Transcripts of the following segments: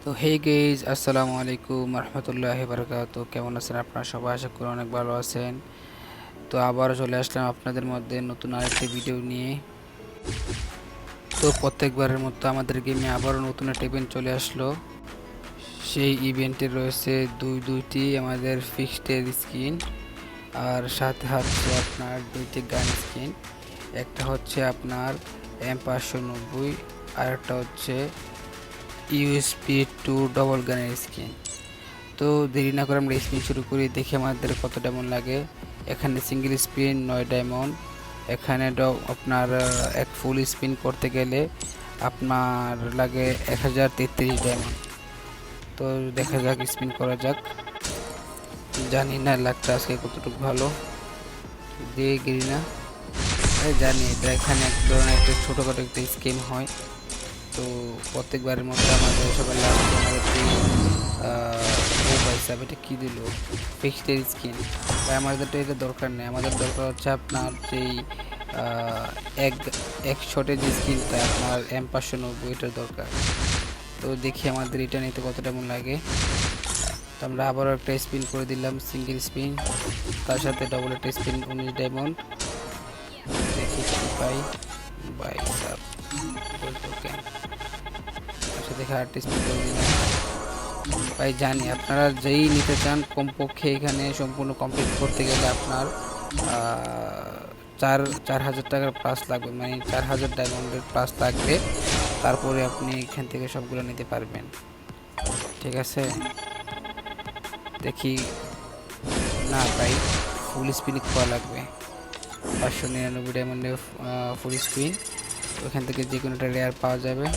তো হে গেইজ, আসসালামু আলাইকুম রহমতুল্লাহি বারাকাতু। কেমন আছেন আপনারা সবাই? আশা করি অনেক ভালো আছেন। তো আবারও চলে আসলাম আপনাদের মধ্যে নতুন আরেকটি ভিডিও নিয়ে। তো প্রত্যেকবারের মতো আমাদের গেমে আবারও নতুন একটা ইভেন্ট চলে আসলো। সেই ইভেন্টে রয়েছে দুইটি আমাদের ফিক্সড স্কিন, আর সাথে হচ্ছে আপনার দুইটি গান স্কিন। একটা হচ্ছে আপনার M590, আর একটা হচ্ছে USP2 ডবল গানের স্কিন। তো দেরি না করে আমরা স্পিন শুরু করি, দেখি আমাদের কত ডায়মন্ড লাগে। এখানে সিঙ্গেল স্পিন 9 ডায়মন্ড। এখানে আপনার এক ফুল স্পিন করতে গেলে আপনার লাগে 1033 ডায়মন্ড। তো দেখা যাক, স্পিন করা যাক। জানি না লাকটা আজকে কতটুকু ভালো দিয়ে গেলি না। জানি এটা এখানে এক ধরনের একটা ছোটোখাটো একটা স্কিম হয়। তো প্রত্যেকবারের মতো আমাদের সবার লাস্ট আমাদের ও পয়সা এটা কী দিল, ফিক্সড স্কিন। তাই আমাদের তো এটা দরকার নেই, আমাদের দরকার হচ্ছে আপনার যেই এক এক শটের যে স্কিনটা আপনার M590, এটার দরকার। তো দেখি আমাদের এটা নিতে কত ডায়মন্ড লাগে। তো আমরা আবারও একটা স্পিন করে দিলাম, সিঙ্গেল স্পিন, তার সাথে ডবল একটা স্পিন 19 ডায়মন্ড। দেখি কি পাই। বাই সাব দেখে আর্ট স্পিন করে দিলাম। ভাই জানি আপনারা যেই নিতে চান, কমপক্ষে এখানে সম্পূর্ণ কমপ্লিট করতে গেলে আপনার 4,000 টাকার প্লাস লাগবে, মানে 4,000 ডায়মন্ডের প্লাস লাগবে। তারপরে আপনি এখান থেকে সবগুলো নিতে পারবেন, ঠিক আছে? দেখি না ভাই, ফুল স্পিন করা লাগবে। 599 ডায়মন্ডে ফুল স্পিন, ওখান থেকে যে কোনোটা রেয়ার পাওয়া যাবে।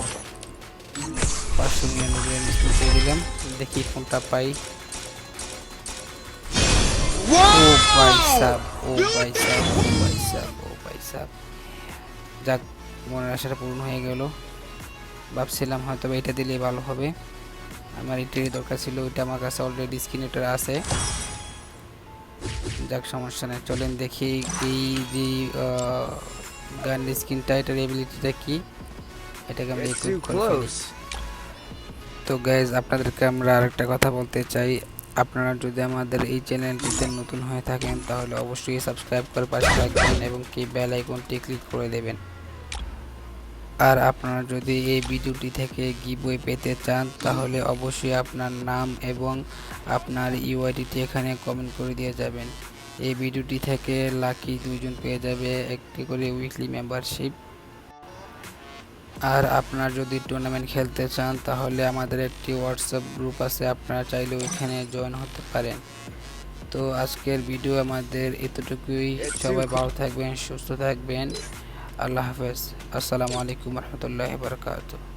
599 স্পিন করে দিলাম, দেখি কোনটা পাই। ও ভাই সাব, ও ভাই সাব, ও ভাই সাব, ও ভাই সাব। যাক, মনের আশাটা পূর্ণ হয়ে গেল। ভাবছিলাম হয়তো এটা দিলেই ভালো হবে, আমার এটারই দরকার ছিল। ওইটা আমার কাছে অলরেডি স্ক্রিনেটার আছে। যাক, সমস্যা নেই, চলেন দেখি এই যে গান স্কিনটা, এটার এবিলিটিটা কি, এটাকে আমরা ইকুইপ করে ফেলি। তো গাইজ, আপনাদেরকে আমরা আরেকটা কথা বলতে চাই। আপনারা যদি আমাদের এই চ্যানেলটিতে নতুন হয়ে থাকেন তাহলে অবশ্যই সাবস্ক্রাইব করে পাশে থাকবেন এবং কি বেল আইকনটি ক্লিক করে দেবেন। আর আপনারা যদি এই ভিডিওটি থেকে গিভওয়ে পেতে চান তাহলে অবশ্যই আপনার নাম এবং আপনার ইউআইডিটি এখানে কমেন্ট করে দিয়ে যাবেন। এই ভিডিওটি থেকে লাকি 2 জন পেয়ে যাবে একটি করে উইকলি মেম্বারশিপ। আর আপনারা যদি টুর্নামেন্ট খেলতে চান তাহলে আমাদের একটি হোয়াটসঅ্যাপ গ্রুপ আছে, আপনারা চাইলে ওইখানে জয়েন হতে পারেন। তো আজকের ভিডিও আমাদের এতটুকুই। সবাই ভালো থাকবেন, সুস্থ থাকবেন। আল্লাহ হাফেজ। আসসালামু আলাইকুম রহমতুল্লাহি বারাকাতুহু।